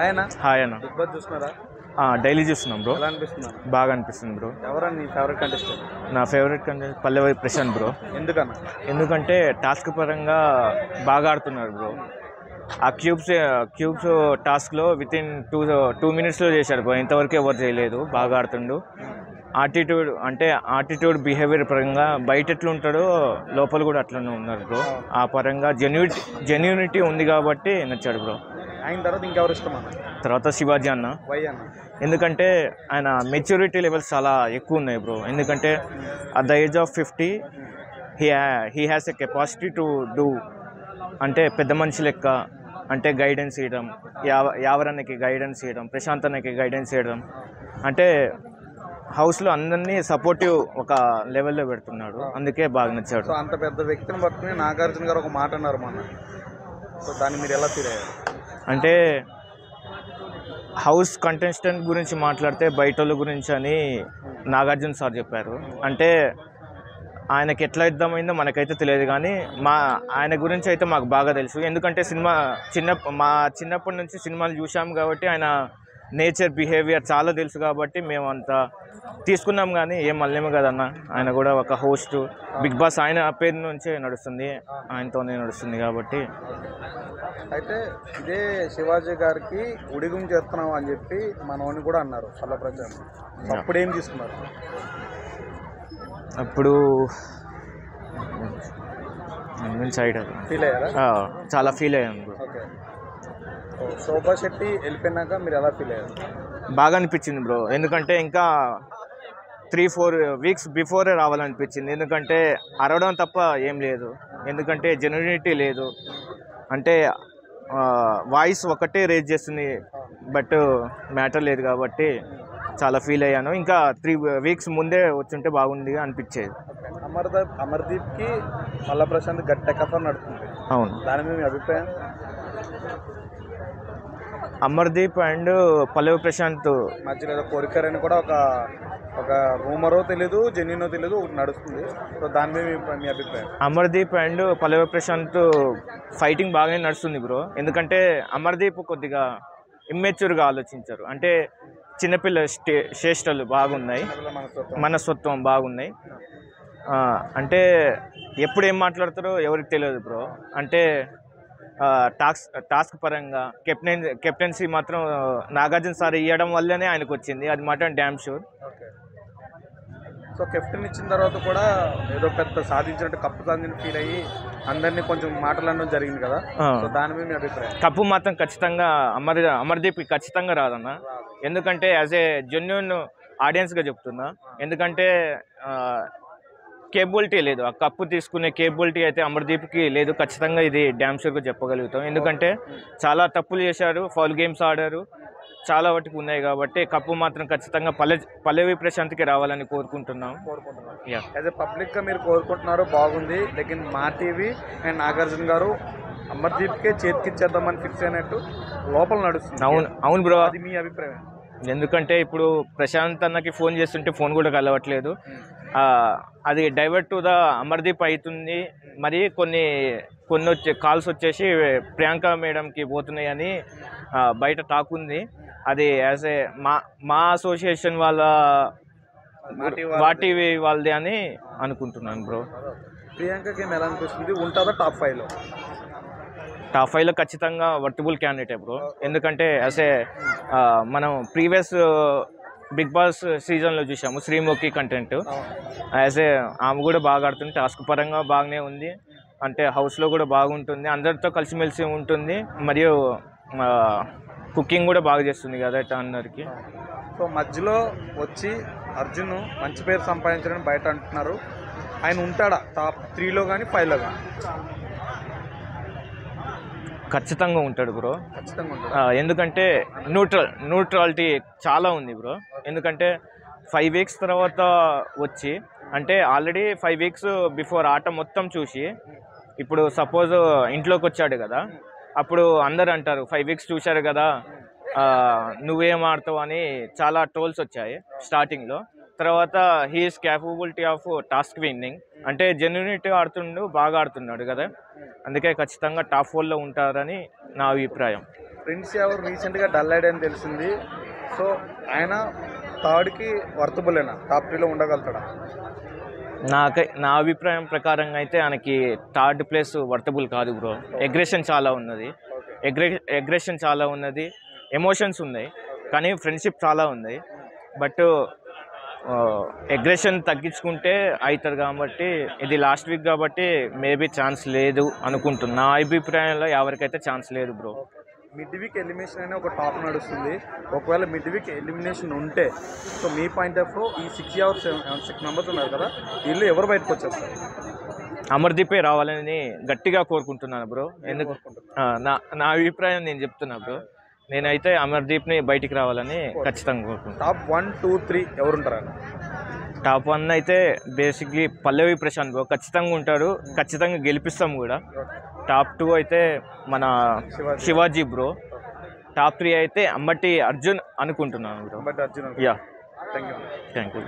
ఆయన హాయ్ అన్న. Big boss చూస్తున్నారా? డైలీ చూస్తున్నాం బ్రో. ఎలా అనిపిస్తుంది? బాగా అనిపిస్తుంది బ్రో. ఎవరన్నా నీ ఫేవరెట్ కంటెస్టెంట్? నా ఫేవరెట్ కంటెంట్ పల్లవి ప్రశాంత్ బ్రో. ఎందుకన్నా? ఎందుకంటే టాస్క్ పరంగా బాగా ఆడుతున్నారు బ్రో. ఆ క్యూబ్స్ టాస్క్లో వితిన్ టూ మినిట్స్లో చేశారు బ్రో. ఇంతవరకు ఎవరు చేయలేదు. బాగా ఆడుతుండు. ఆటిట్యూడ్ బిహేవియర్ పరంగా బయట ఎట్లుంటాడో లోపల కూడా అట్లనే ఉన్నారు బ్రో. ఆ పరంగా జెన్యూనిటీ ఉంది కాబట్టి నచ్చాడు బ్రో. ఆయన తర్వాత ఇంకెవరు ఇష్టం అన్న? తర్వాత శివాజీ అన్న. వై అన్న? ఎందుకంటే ఆయన మెచ్యూరిటీ లెవెల్స్ చాలా ఎక్కువ ఉన్నాయి బ్రో. ఎందుకంటే at the age of 50 he has a capacity to do, అంటే పెద్ద మనిషి లెక్క, అంటే గైడెన్స్ ఇవ్వడం, యావరన్నకి గైడెన్స్ ఇవ్వడం, ప్రశాంత్ అన్నకి గైడెన్స్ ఇవ్వడం, అంటే హౌస్లో అందరినీ సపోర్టివ్ ఒక లెవెల్లో పెడుతున్నాడు. అందుకే బాగా నచ్చాడు. సో అంత పెద్ద వ్యక్తిని పట్టుకుని నాగార్జున గారు ఒక మాట అన్నారు మొన్న. సో దాన్ని మీరు ఎలా ఫీల్ అయ్యారు? అంటే హౌస్ కంటెస్టెంట్ గురించి మాట్లాడితే బయట వాళ్ళ గురించి అని నాగార్జున సార్ చెప్పారు. అంటే ఆయనకి ఎట్లా అర్థమైందో మనకైతే తెలియదు, కానీ ఆయన గురించి అయితే మాకు బాగా తెలుసు. ఎందుకంటే మా చిన్నప్పటి నుంచి సినిమాలు చూసాము కాబట్టి ఆయన నేచర్ బిహేవియర్ చాలా తెలుసు కాబట్టి మేము అంత తీసుకున్నాం. కానీ ఏం మళ్ళేమో కదన్న, ఆయన కూడా ఒక హోస్ట్. బిగ్ బాస్ ఆయన పేరు నుంచే నడుస్తుంది, ఆయనతోనే నడుస్తుంది కాబట్టి. అయితే ఇదే శివాజీ గారికి ఉడిగం చేస్తున్నాం అని చెప్పి మనోని కూడా అన్నారు చాలా ప్రచారం. అప్పుడు ఏం తీసుకున్నారు? అప్పుడు సైడ్ ఫీల్ అయ్యారా? చాలా ఫీల్ అయ్యాను బ్రో. ఓకే. శోభా శెట్టి వెళ్ళిపోయినాక మీరు ఎలా ఫీల్ అయ్యారు? బాగా అనిపించింది బ్రో. ఎందుకంటే ఇంకా 3-4 వీక్స్ బిఫోరే రావాలనిపించింది. ఎందుకంటే అరవడం తప్ప ఏం లేదు. ఎందుకంటే జెన్యూనిటీ లేదు. అంటే వాయిస్ ఒకటే రేజ్ చేస్తుంది, బట్ మ్యాటర్ లేదు కాబట్టి చాలా ఫీల్ అయ్యాను. ఇంకా 3 వీక్స్ ముందే వచ్చుంటే బాగుంది అనిపించేది. అమర్దీప్కి మల్ల ప్రశాంత్ గట్టి కఫర్ నడుస్తుంది. అవును. దాని మీద మీ అభిప్రాయం? అమర్దీప్ అండ్ పల్లవి ప్రశాంత్ మధ్యలో ఏదో కోరికరని కూడా ఒక రూమరో తెలీదు, జెన్యునో తెలీదు, నడుస్తుంది. సో దాని మీద మీ అభిప్రాయం? అమర్దీప్ అండ్ పల్లవి ప్రశాంత్ ఫైటింగ్ బాగానే నడుస్తుంది బ్రో. ఎందుకంటే అమర్దీప్ కొద్దిగా ఇమ్మెచ్యూర్గా ఆలోచించారు. అంటే చిన్నపిల్ల చేష్టలు బాగున్నాయి, మనస్తత్వం బాగున్నాయి. అంటే ఎప్పుడు ఏం మాట్లాడతారో ఎవరికి తెలియదు బ్రో. అంటే టాస్క్ పరంగా కెప్టెన్సీ మాత్రం నాగార్జున సార్ ఇవ్వడం వల్లనే ఆయనకు వచ్చింది, అది మాత్రం డ్యామ్ షూర్. సో కెప్టెన్ ఇచ్చిన తర్వాత కూడా ఏదో పెద్ద సాధించినట్టు కప్పు సాధించిన ఫీల్ అయ్యి అందరినీ కొంచెం మాట్లాడడం జరిగింది కదా. సో దాని మీద మీ అభిప్రాయం? కప్పు మాత్రం ఖచ్చితంగా అమర్దీప్ ఖచ్చితంగా రాదన్న. ఎందుకంటే యాజ్ ఏ జెన్యూన్ ఆడియన్స్గా చెప్తున్నా. ఎందుకంటే కేబిలిటీ లేదు, ఆ కప్పు తీసుకునే కేబిలిటీ అయితే అమర్దీప్కి లేదు. ఖచ్చితంగా ఇది డ్యామ్ షూర్గా చెప్పగలుగుతాం. ఎందుకంటే చాలా తప్పులు చేశారు, ఫౌల్ గేమ్స్ ఆడారు, చాలా వాటికి ఉన్నాయి కాబట్టి కప్పు మాత్రం ఖచ్చితంగా పల్లవి ప్రశాంత్కి రావాలని కోరుకుంటున్నాం. యాజ్ ఎ పబ్లిక్గా మీరు కోరుకుంటున్నారు, బాగుంది. లేకిన్ మా టీవీ అండ్ నాగార్జున గారు అమర్దీప్కే చేతికిచ్చేద్దామని ఫిక్స్ అయినట్టు లోపల నడుస్తుంది. అవును బ్రో. అది మీ అభిప్రాయం? ఎందుకంటే ఇప్పుడు ప్రశాంత్ అన్నకి ఫోన్ చేస్తుంటే ఫోన్ కూడా కలవట్లేదు. అది డైవర్ట్ టు ద అమర్దీప్ అవుతుంది. మరి కొన్ని కాల్స్ వచ్చేసి ప్రియాంక మేడంకి పోతున్నాయని బయట టాక్ ఉంది. అది యాజ్ ఏ మా అసోసియేషన్ వాటివి వాళ్ళది అని అనుకుంటున్నాను బ్రో. ప్రియాంకకి ఎలా అనిపిస్తుంది? ఉంటుందా టాప్ 5లో? టాప్ 5లో ఖచ్చితంగా వర్తబుల్ క్యాండిడేట్ బ్రో. ఎందుకంటే యాజ్ ఏ మనం ప్రీవియస్ బిగ్ బాస్ సీజన్లో చూసాము శ్రీముఖి కంటెంట్. యాజ్ ఏ ఆమె కూడా బాగా ఆడుతుంది, టాస్క్ పరంగా బాగానే ఉంది. అంటే హౌస్లో కూడా బాగుంటుంది, అందరితో కలిసిమెలిసి ఉంటుంది, మరియు కుకింగ్ కూడా బాగా చేస్తుంది కదా అందరికి. సో మధ్యలో వచ్చి అర్జున్ మంచి పేరు సంపాదించడానికి బయట అంటున్నారు. ఆయన ఉంటాడా టాప్ 3లో కానీ 5లో కానీ? ఖచ్చితంగా ఉంటాడు బ్రో. ఖచ్చితంగా ఉంటాడు. ఎందుకంటే న్యూట్రాలిటీ చాలా ఉంది బ్రో. ఎందుకంటే 5 వీక్స్ తర్వాత వచ్చి, అంటే ఆల్రెడీ 5 వీక్స్ బిఫోర్ ఆట మొత్తం చూసి, ఇప్పుడు సపోజ్ ఇంట్లోకి వచ్చాడు కదా, అప్పుడు అందరు అంటారు 5 వీక్స్ చూశారు కదా నువ్వేం ఆడతావు అని చాలా ట్రోల్స్ వచ్చాయి స్టార్టింగ్లో. తర్వాత he is capability of task winning, అంటే జెన్యూనిటీ బాగా ఆడుతున్నాడు కదా, అందుకే ఖచ్చితంగా టాప్ 4లో ఉంటారని నా అభిప్రాయం. ప్రిన్స్ ఎవరు రీసెంట్గా డల్ అయ్యాడని తెలిసింది. సో ఆయన థర్డ్కి వర్తబులేనా, టాప్ 3లో ఉండగలుగుతాడా? నా అభిప్రాయం ప్రకారంగా అయితే ఆయనకి థర్డ్ ప్లేస్ వర్తబుల్ కాదు బ్రో. ఎగ్రెషన్ చాలా ఉన్నది, ఎగ్రెషన్ చాలా ఉన్నది, ఎమోషన్స్ ఉన్నాయి, కానీ ఫ్రెండ్షిప్ చాలా ఉంది. బట్ ఎగ్రెషన్ తగ్గించుకుంటే అవుతుంది కాబట్టి ఇది లాస్ట్ వీక్ కాబట్టి మేబీ ఛాన్స్ లేదు అనుకుంటున్నా. నా అభిప్రాయంలో ఎవరికైతే ఛాన్స్ లేదు బ్రో. మిడ్ వీక్ ఎలిమినేషన్ అనే ఒక టాప్ నడుస్తుంది. ఒకవేళ మిడ్ వీక్ ఎలిమినేషన్ ఉంటే so me point of view ఈ 6 మెంబర్స్ ఉన్నారు కదా, వీళ్ళు ఎవరు బయటకు వచ్చేస్తారు? అమర్దీపే రావాలని గట్టిగా కోరుకుంటున్నాను బ్రో. ఎందుకు నా అభిప్రాయం నేను చెప్తున్నా బ్రో. నేనైతే అమర్దీప్ని బయటికి రావాలని ఖచ్చితంగా కోరుకుంటున్నాను. టాప్ 1, 2, 3 ఎవరుంటారు? టాప్ 1 అయితే బేసిక్లీ పల్లవి ప్రశాంత్ బ్రో ఖచ్చితంగా ఉంటారు, ఖచ్చితంగా గెలిపిస్తాం కూడా. టాప్ 2 అయితే మన శివాజీ బ్రో. టాప్ 3 అయితే అంబటి అర్జున్ అనుకుంటున్నాను bro. Arjun. Yeah, thank you. Thank you.